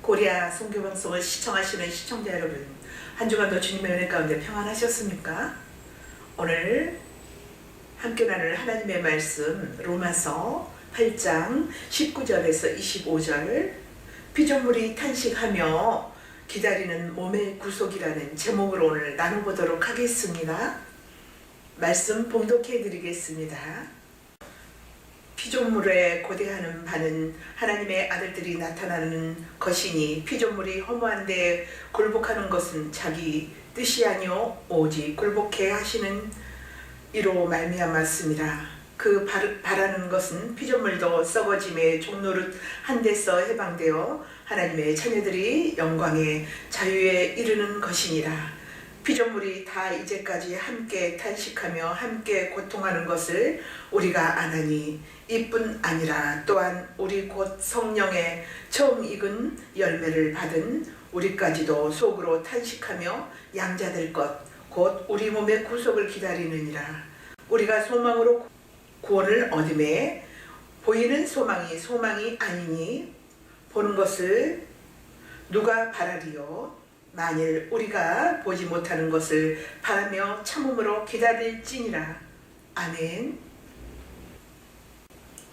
고리아 선교방송을 시청하시는 시청자 여러분, 한 주간도 주님의 은혜 가운데 평안하셨습니까? 오늘 함께 나눌 하나님의 말씀 로마서 8장 19절에서 25절, 피조물이 탄식하며 기다리는 몸의 구속이라는 제목으로 오늘 나눠보도록 하겠습니다. 말씀 봉독해 드리겠습니다. 피조물에 고대하는 바는 하나님의 아들들이 나타나는 것이니 바물이 허무한데 굴복하는 것은 자기 뜻이 아니요 오직 굴복해 하시는 이로 말미암았습니다. 그 바라는 것은 피조물도 썩어짐의 종노릇 한 데서 해방되어 하나님의 자녀들이 영광의 자유에 이르는 것이니라. 피조물이 다 이제까지 함께 탄식하며 함께 고통하는 것을 우리가 아나니 이뿐 아니라 또한 우리 곧 성령의 처음 익은 열매를 받은 우리까지도 속으로 탄식하며 양자될 것 곧 우리 몸의 구속을 기다리느니라. 우리가 소망으로 구원을 얻음에 보이는 소망이 아니니 보는 것을 누가 바라리요? 만일 우리가 보지 못하는 것을 바라며 참음으로 기다릴지니라. 아멘.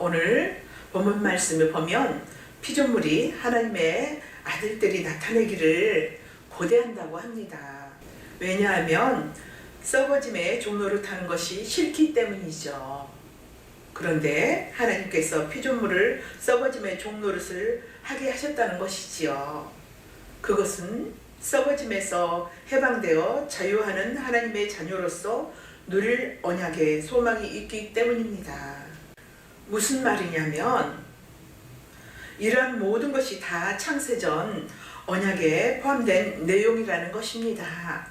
오늘 본문 말씀을 보면 피조물이 하나님의 아들들이 나타내기를 고대한다고 합니다. 왜냐하면 썩어짐의 종노릇하는 것이 싫기 때문이죠. 그런데 하나님께서 피조물을 썩어짐의 종노릇을 하게 하셨다는 것이지요. 그것은 썩어짐에서 해방되어 자유하는 하나님의 자녀로서 누릴 언약의 소망이 있기 때문입니다. 무슨 말이냐면 이러한 모든 것이 다 창세전 언약에 포함된 내용이라는 것입니다.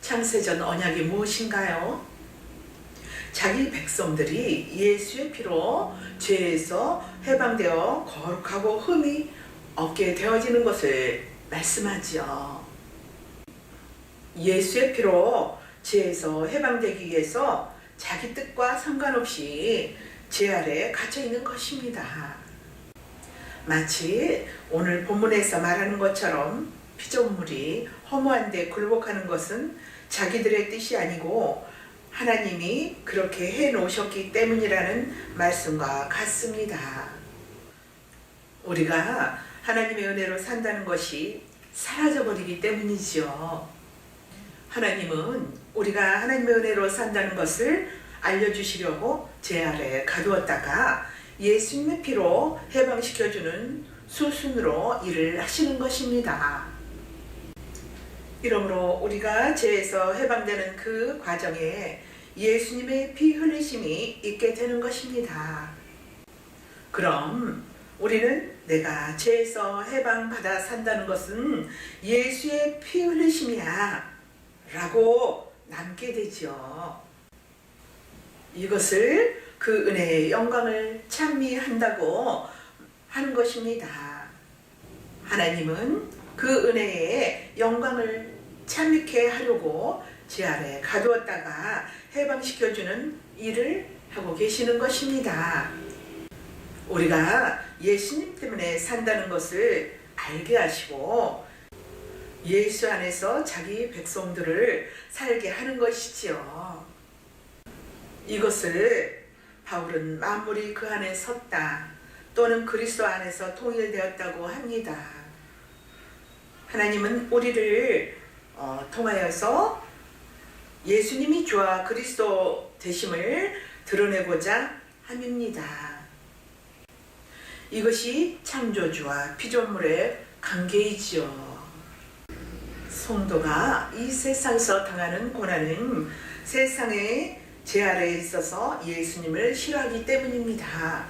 창세전 언약이 무엇인가요? 자기 백성들이 예수의 피로 죄에서 해방되어 거룩하고 흠이 없게 되어지는 것을 말씀하지요. 예수의 피로 죄에서 해방되기 위해서 자기 뜻과 상관없이 죄 아래 갇혀 있는 것입니다. 마치 오늘 본문에서 말하는 것처럼 피조물이 허무한데 굴복하는 것은 자기들의 뜻이 아니고 하나님이 그렇게 해 놓으셨기 때문이라는 말씀과 같습니다. 우리가 하나님의 은혜로 산다는 것이 사라져버리기 때문이죠. 하나님은 우리가 하나님의 은혜로 산다는 것을 알려주시려고 죄 아래 가두었다가 예수님의 피로 해방시켜주는 수순으로 일을 하시는 것입니다. 이러므로 우리가 죄에서 해방되는 그 과정에 예수님의 피 흘리심이 있게 되는 것입니다. 그럼 우리는 내가 죄에서 해방받아 산다는 것은 예수의 피 흘리심이야 라고 남게 되죠. 이것을 그 은혜의 영광을 찬미한다고 하는 것입니다. 하나님은 그 은혜의 영광을 찬미케 하려고 죄 아래 가두었다가 해방시켜주는 일을 하고 계시는 것입니다. 우리가 예수님 때문에 산다는 것을 알게 하시고 예수 안에서 자기 백성들을 살게 하는 것이지요. 이것을 바울은 만물이 그 안에 섰다 또는 그리스도 안에서 통일되었다고 합니다. 하나님은 우리를 통하여서 예수님이 주와 그리스도 되심을 드러내고자 함입니다. 이것이 창조주와 피조물의 관계이지요. 성도가 이 세상에서 당하는 고난은 세상의 죄 아래에 있어서 예수님을 싫어하기 때문입니다.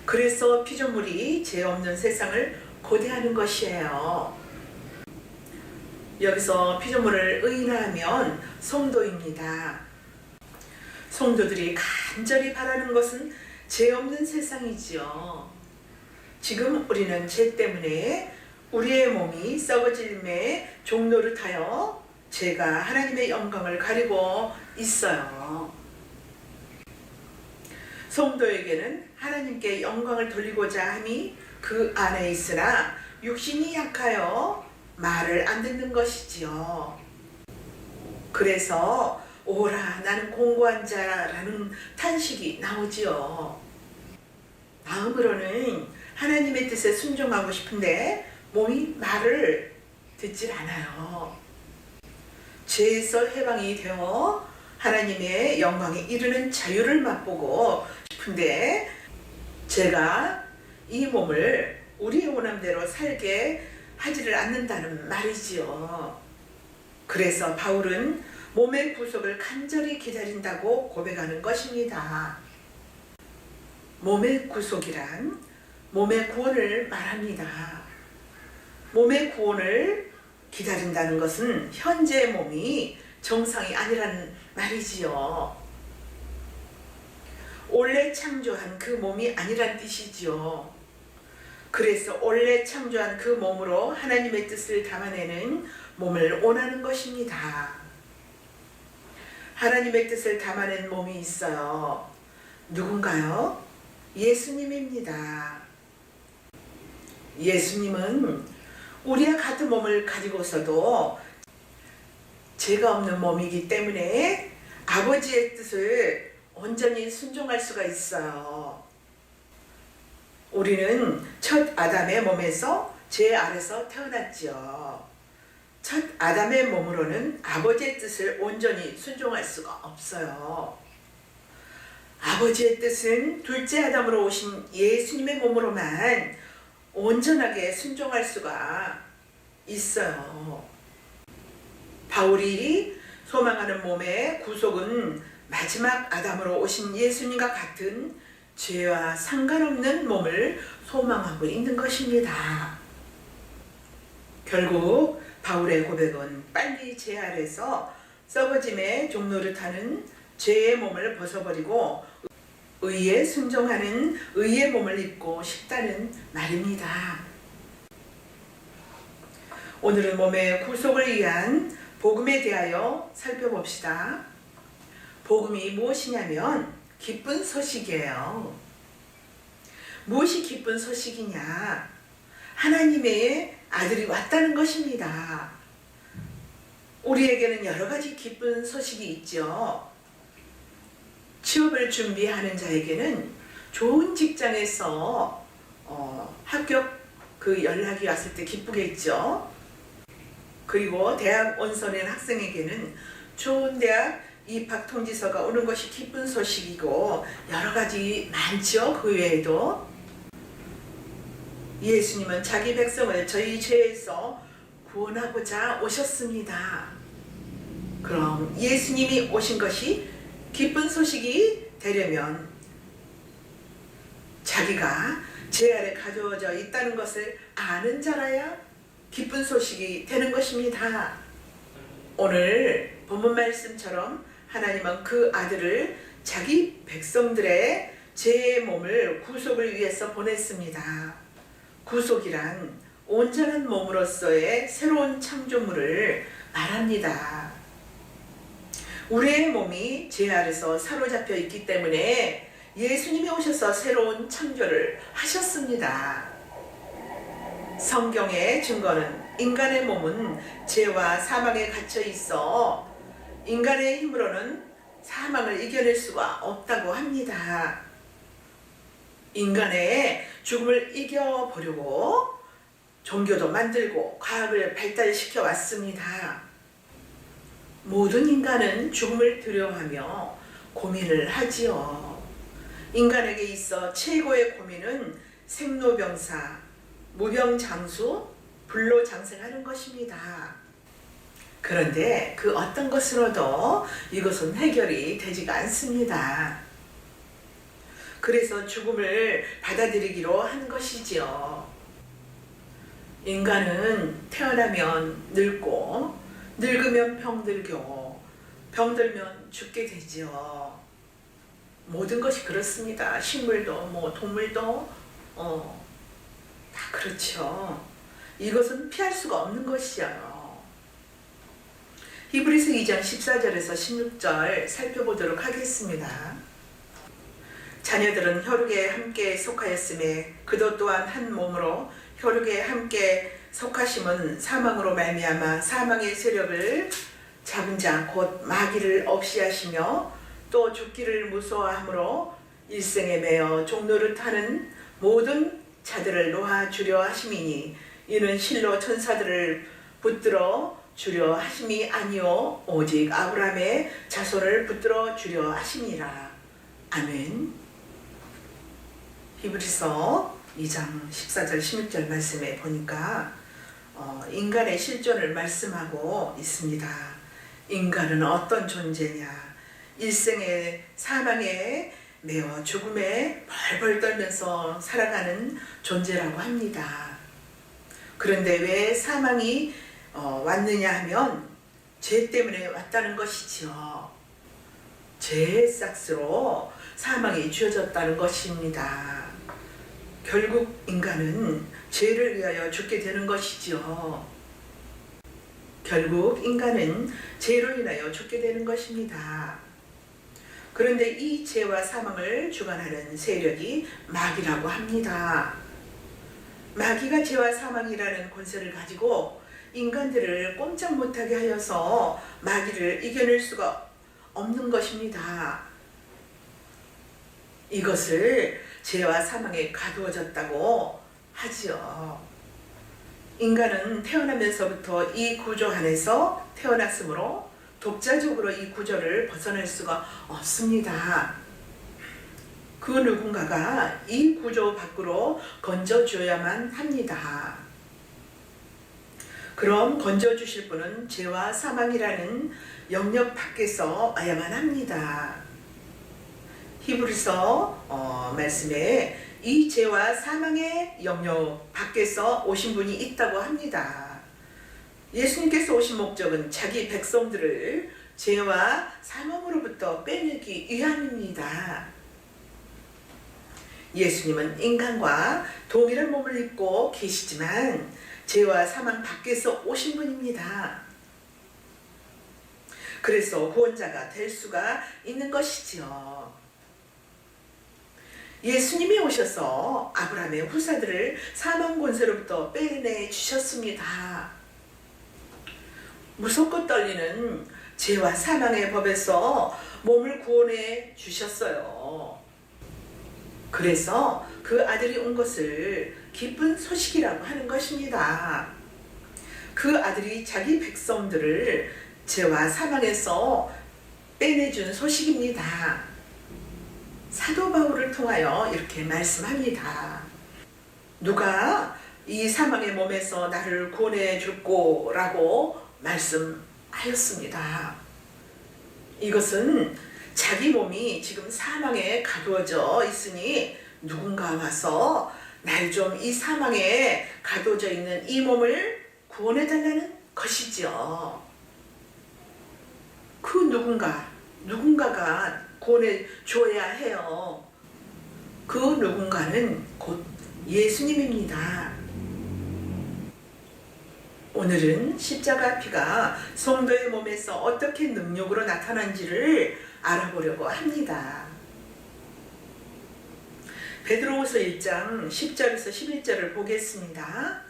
그래서 피조물이 죄 없는 세상을 고대하는 것이에요. 여기서 피조물을 의인화하면 성도입니다. 성도들이 간절히 바라는 것은 죄 없는 세상이지요. 지금 우리는 죄 때문에 우리의 몸이 썩어짐에 종노릇하여 죄가 하나님의 영광을 가리고 있어요. 성도에게는 하나님께 영광을 돌리고자 함이 그 안에 있으나 육신이 약하여 말을 안 듣는 것이지요. 그래서 오라 나는 공고한 자라는 탄식이 나오지요. 마음으로는 하나님의 뜻에 순종하고 싶은데 몸이 말을 듣질 않아요. 죄에서 해방이 되어 하나님의 영광에 이르는 자유를 맛보고 싶은데 제가 이 몸을 우리의 원함대로 살게 하지를 않는다는 말이지요. 그래서 바울은 몸의 구속을 간절히 기다린다고 고백하는 것입니다. 몸의 구속이란 몸의 구원을 말합니다. 몸의 구원을 기다린다는 것은 현재의 몸이 정상이 아니라는 말이지요. 원래 창조한 그 몸이 아니란 뜻이지요. 그래서 원래 창조한 그 몸으로 하나님의 뜻을 담아내는 몸을 원하는 것입니다. 하나님의 뜻을 담아낸 몸이 있어요. 누군가요? 예수님입니다. 예수님은 우리와 같은 몸을 가지고서도 죄가 없는 몸이기 때문에 아버지의 뜻을 온전히 순종할 수가 있어요. 우리는 첫 아담의 몸에서 죄 아래서 태어났지요. 첫 아담의 몸으로는 아버지의 뜻을 온전히 순종할 수가 없어요. 아버지의 뜻은 둘째 아담으로 오신 예수님의 몸으로만 온전하게 순종할 수가 있어요. 바울이 소망하는 몸의 구속은 마지막 아담으로 오신 예수님과 같은 죄와 상관없는 몸을 소망하고 있는 것입니다. 결국 바울의 고백은 빨리 죄 아래서 썩어짐의 종로를 타는 죄의 몸을 벗어버리고 의에 순종하는 의의 몸을 입고 싶다는 말입니다. 오늘은 몸의 구속을 위한 복음에 대하여 살펴봅시다. 복음이 무엇이냐면 기쁜 소식이에요. 무엇이 기쁜 소식이냐? 하나님의 아들이 왔다는 것입니다. 우리에게는 여러 가지 기쁜 소식이 있죠. 취업을 준비하는 자에게는 좋은 직장에서 합격 연락이 왔을 때 기쁘겠죠. 그리고 대학 원서낸 학생에게는 좋은 대학 입학 통지서가 오는 것이 기쁜 소식이고 여러 가지 많죠. 그 외에도 예수님은 자기 백성을 저희 죄에서 구원하고자 오셨습니다. 그럼 예수님이 오신 것이 기쁜 소식이 되려면 자기가 죄 아래 가두어져 있다는 것을 아는 자라야 기쁜 소식이 되는 것입니다. 오늘 본문 말씀처럼 하나님은 그 아들을 자기 백성들의 죄의 몸을 구속을 위해서 보냈습니다. 구속이란 온전한 몸으로서의 새로운 창조물을 말합니다. 우리의 몸이 죄 아래서 사로잡혀 있기 때문에 예수님이 오셔서 새로운 창조를 하셨습니다. 성경의 증거는 인간의 몸은 죄와 사망에 갇혀 있어 인간의 힘으로는 사망을 이겨낼 수가 없다고 합니다. 인간의 죽음을 이겨보려고 종교도 만들고 과학을 발달시켜 왔습니다. 모든 인간은 죽음을 두려워하며 고민을 하지요. 인간에게 있어 최고의 고민은 생로병사, 무병장수, 불로장생하는 것입니다. 그런데 그 어떤 것으로도 이것은 해결이 되지가 않습니다. 그래서 죽음을 받아들이기로 한 것이지요. 인간은 태어나면 늙고 늙으면 병들고 병들면 죽게 되죠. 모든 것이 그렇습니다. 식물도 동물도 다 그렇죠. 이것은 피할 수가 없는 것이에요. 히브리서 2장 14절에서 16절 살펴보도록 하겠습니다. 자녀들은 혈육에 함께 속하였음에 그도 또한 한 몸으로 혈육에 함께 속하심은 사망으로 말미암아 사망의 세력을 잡은 자 곧 마귀를 없이 하시며 또 죽기를 무서워하므로 일생에 매어 종노릇하는 모든 자들을 놓아주려 하심이니 이는 실로 천사들을 붙들어 주려 하심이 아니요 오직 아브라함의 자손을 붙들어 주려 하심이라. 아멘. 히브리서 2장 14절 16절 말씀에 보니까 인간의 실존을 말씀하고 있습니다. 인간은 어떤 존재냐? 일생의 사망에 매어 죽음에 벌벌 떨면서 살아가는 존재라고 합니다. 그런데 왜 사망이 왔느냐 하면 죄 때문에 왔다는 것이지요. 죄의 싹스로 사망이 주어졌다는 것입니다. 결국 인간은 죄를 위하여 죽게 되는 것이지요. 결국 인간은 죄로 인하여 죽게 되는 것입니다. 그런데 이 죄와 사망을 주관하는 세력이 마귀라고 합니다. 마귀가 죄와 사망이라는 권세를 가지고 인간들을 꼼짝 못하게 하여서 마귀를 이겨낼 수가 없는 것입니다. 이것을 죄와 사망에 가두어졌다고 하지요. 인간은 태어나면서부터 이 구조 안에서 태어났으므로 독자적으로 이 구조를 벗어날 수가 없습니다. 그 누군가가 이 구조 밖으로 건져줘야만 합니다. 그럼 건져주실 분은 죄와 사망이라는 영역 밖에서 와야만 합니다. 히브리서 말씀에 이 죄와 사망의 영역 밖에서 오신 분이 있다고 합니다. 예수님께서 오신 목적은 자기 백성들을 죄와 사망으로부터 빼내기 위함입니다. 예수님은 인간과 동일한 몸을 입고 계시지만 죄와 사망 밖에서 오신 분입니다. 그래서 구원자가 될 수가 있는 것이지요. 예수님이 오셔서 아브라함의 후사들을 사망 권세로부터 빼내 주셨습니다. 무섭고 떨리는 죄와 사망의 법에서 몸을 구원해 주셨어요. 그래서 그 아들이 온 것을 기쁜 소식이라고 하는 것입니다. 그 아들이 자기 백성들을 죄와 사망에서 빼내준 소식입니다. 사도 바울을 통하여 이렇게 말씀합니다. 누가 이 사망의 몸에서 나를 구원해 줄 거라고 말씀하였습니다. 이것은 자기 몸이 지금 사망에 가두어져 있으니 누군가 와서 날 좀 이 사망에 가두어져 있는 이 몸을 구원해 달라는 것이죠. 그 누군가가 구원해 줘야 해요. 그 누군가는 곧 예수님입니다. 오늘은 십자가 피가 성도의 몸에서 어떻게 능력으로 나타난지를 알아보려고 합니다. 베드로후서 1장 10절에서 11절을 보겠습니다.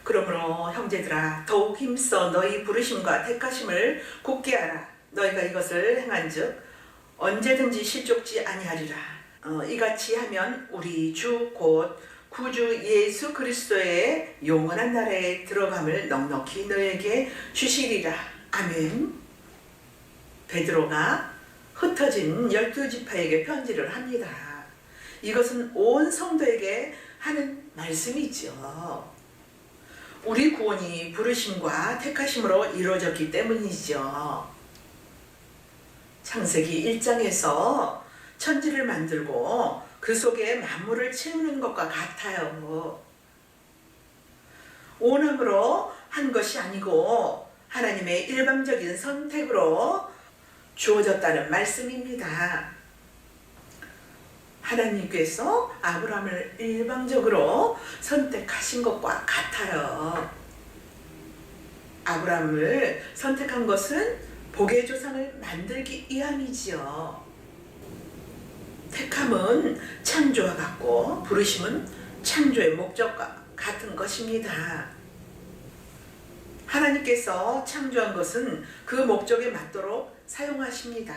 그러므로 형제들아 더욱 힘써 너희 부르심과 택하심을 굳게 하라. 너희가 이것을 행한즉 언제든지 실족지 아니하리라. 이같이 하면 우리 주 곧 구주 예수 그리스도의 영원한 나라에 들어감을 넉넉히 너에게 주시리라. 아멘. 베드로가 흩어진 12지파에게 편지를 합니다. 이것은 온 성도에게 하는 말씀이죠. 우리 구원이 부르심과 택하심으로 이루어졌기 때문이죠. 창세기 1장에서 천지를 만들고 그 속에 만물을 채우는 것과 같아요. 원함으로 한 것이 아니고 하나님의 일방적인 선택으로 주어졌다는 말씀입니다. 하나님께서 아브라함을 일방적으로 선택하신 것과 같아요. 아브라함을 선택한 것은 복의 조상을 만들기 위함이지요. 택함은 창조와 같고 부르심은 창조의 목적과 같은 것입니다. 하나님께서 창조한 것은 그 목적에 맞도록 사용하십니다.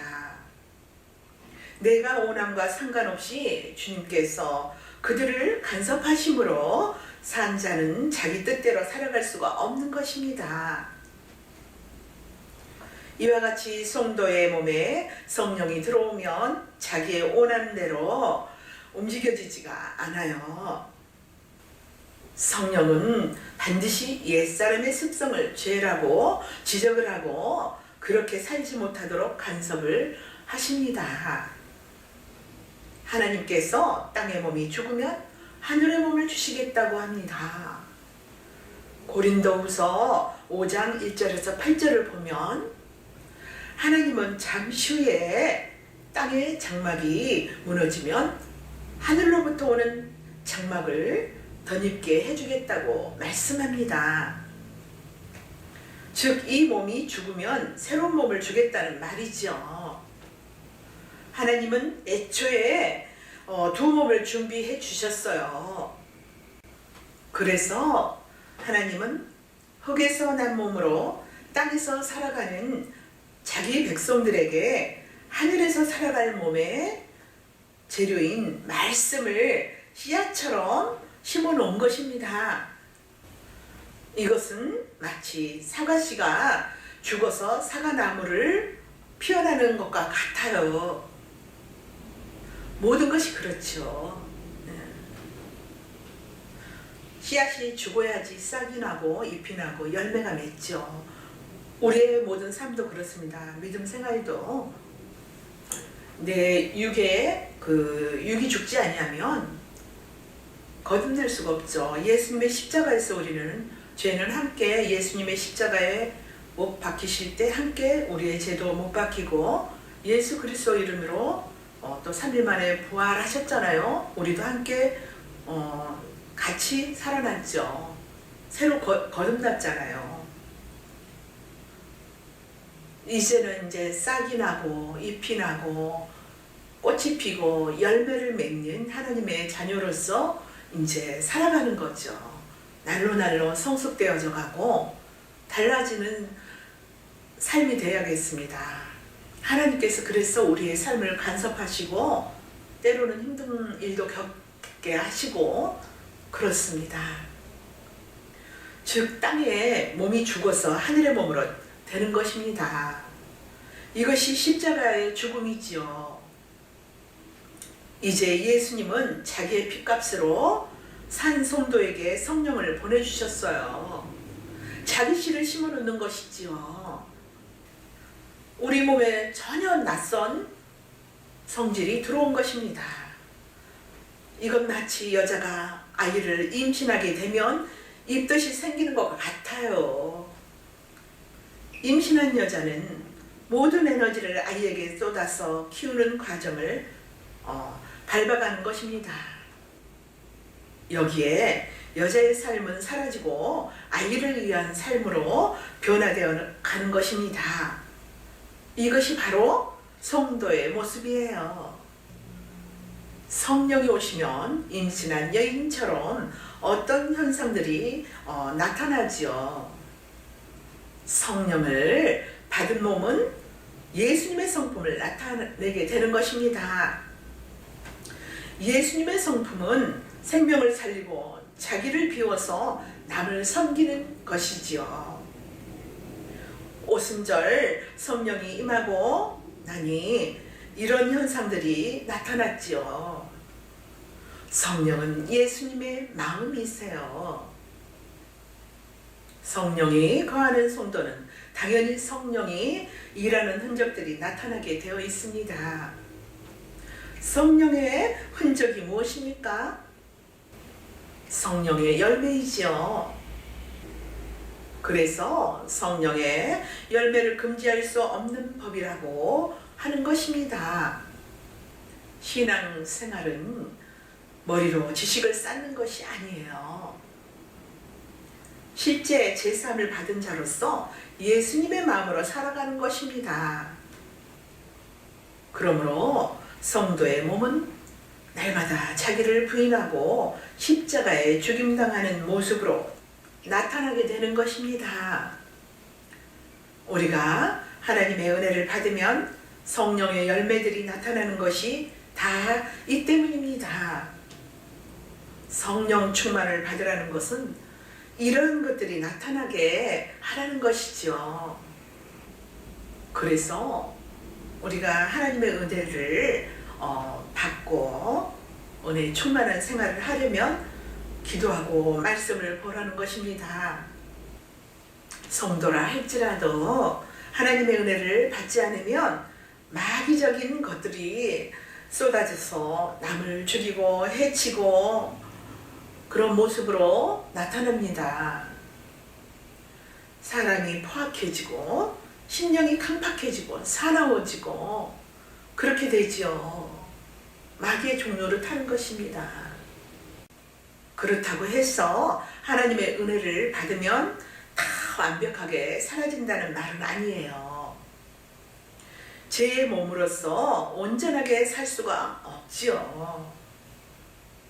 내가 원함과 상관없이 주님께서 그들을 간섭하심으로 산 자는 자기 뜻대로 살아갈 수가 없는 것입니다. 이와 같이 성도의 몸에 성령이 들어오면 자기의 원하는 대로 움직여지지가 않아요. 성령은 반드시 옛사람의 습성을 죄라고 지적을 하고 그렇게 살지 못하도록 간섭을 하십니다. 하나님께서 땅의 몸이 죽으면 하늘의 몸을 주시겠다고 합니다. 고린도후서 5장 1절에서 8절을 보면 하나님은 잠시 후에 땅의 장막이 무너지면 하늘로부터 오는 장막을 덧입게 해주겠다고 말씀합니다. 즉, 이 몸이 죽으면 새로운 몸을 주겠다는 말이죠. 하나님은 애초에 두 몸을 준비해 주셨어요. 그래서 하나님은 흙에서 난 몸으로 땅에서 살아가는 자기 백성들에게 하늘에서 살아갈 몸의 재료인 말씀을 씨앗처럼 심어 놓은 것입니다. 이것은 마치 사과씨가 죽어서 사과나무를 피어나는 것과 같아요. 모든 것이 그렇죠. 씨앗이 죽어야지 싹이 나고 잎이 나고 열매가 맺죠. 우리의 모든 삶도 그렇습니다. 믿음 생활도 내 육이 죽지 아니하면 거듭날 수가 없죠. 예수님의 십자가에서 우리는 죄는 함께 예수님의 십자가에 못 박히실 때 함께 우리의 죄도 못 박히고 예수 그리스도 이름으로 또 3일 만에 부활하셨잖아요. 우리도 함께 같이 살아났죠. 새로 거듭났잖아요. 이제는 이제 싹이 나고 잎이 나고 꽃이 피고 열매를 맺는 하나님의 자녀로서 이제 살아가는 거죠. 날로 날로 성숙되어져 가고 달라지는 삶이 되어야겠습니다. 하나님께서 그래서 우리의 삶을 간섭하시고 때로는 힘든 일도 겪게 하시고 그렇습니다. 즉, 땅에 몸이 죽어서 하늘의 몸으로 되는 것입니다. 이것이 십자가의 죽음이지요. 이제 예수님은 자기의 피값으로 산 성도에게 성령을 보내주셨어요. 자기 씨를 심어놓는 것이지요. 우리 몸에 전혀 낯선 성질이 들어온 것입니다. 이건 마치 여자가 아이를 임신하게 되면 입덧이 생기는 것 같아요. 임신한 여자는 모든 에너지를 아이에게 쏟아서 키우는 과정을 밟아가는 것입니다. 여기에 여자의 삶은 사라지고 아이를 위한 삶으로 변화되어 가는 것입니다. 이것이 바로 성도의 모습이에요. 성령이 오시면 임신한 여인처럼 어떤 현상들이 나타나지요. 성령을 받은 몸은 예수님의 성품을 나타내게 되는 것입니다. 예수님의 성품은 생명을 살리고 자기를 비워서 남을 섬기는 것이지요. 오순절 성령이 임하고 나니 이런 현상들이 나타났지요. 성령은 예수님의 마음이세요. 성령이 거하는 성도는 당연히 성령이 일하는 흔적들이 나타나게 되어 있습니다. 성령의 흔적이 무엇입니까? 성령의 열매이지요. 그래서 성령의 열매를 금지할 수 없는 법이라고 하는 것입니다. 신앙생활은 머리로 지식을 쌓는 것이 아니에요. 실제 제사함을 받은 자로서 예수님의 마음으로 살아가는 것입니다. 그러므로 성도의 몸은 날마다 자기를 부인하고 십자가에 죽임당하는 모습으로 나타나게 되는 것입니다. 우리가 하나님의 은혜를 받으면 성령의 열매들이 나타나는 것이 다 이 때문입니다. 성령 충만을 받으라는 것은 이런 것들이 나타나게 하라는 것이죠. 그래서 우리가 하나님의 은혜를 받고 은혜 충만한 생활을 하려면 기도하고 말씀을 보라는 것입니다. 성도라 할지라도 하나님의 은혜를 받지 않으면 마귀적인 것들이 쏟아져서 남을 죽이고 해치고 그런 모습으로 나타납니다. 사람이 포악해지고 심령이 강팍해지고 사나워지고 그렇게 되지요. 마귀의 종로를 타는 것입니다. 그렇다고 해서 하나님의 은혜를 받으면 다 완벽하게 사라진다는 말은 아니에요. 제 몸으로서 온전하게 살 수가 없지요.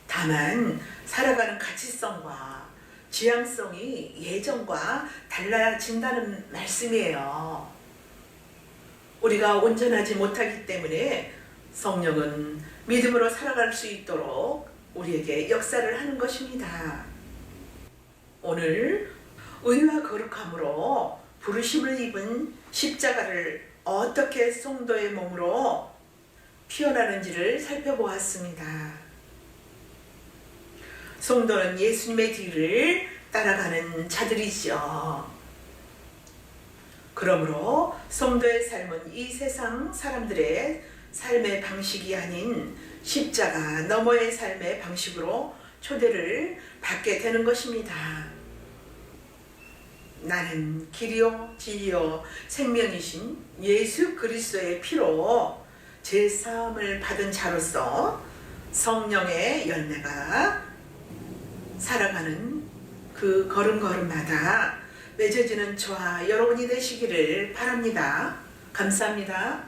다만 살아가는 가치성과 지향성이 예전과 달라진다는 말씀이에요. 우리가 온전하지 못하기 때문에 성령은 믿음으로 살아갈 수 있도록 우리에게 역사를 하는 것입니다. 오늘 의와 거룩함으로 부르심을 입은 십자가를 어떻게 성도의 몸으로 피어나는지를 살펴보았습니다. 성도는 예수님의 뒤를 따라가는 자들이죠. 그러므로 성도의 삶은 이 세상 사람들의 삶의 방식이 아닌 십자가 너머의 삶의 방식으로 초대를 받게 되는 것입니다. 나는 길이요 진리요 생명이신 예수 그리스도의 피로 제사함을 받은 자로서 성령의 열매가 살아가는 그 걸음걸음마다 맺어지는 저와 여러분이 되시기를 바랍니다. 감사합니다.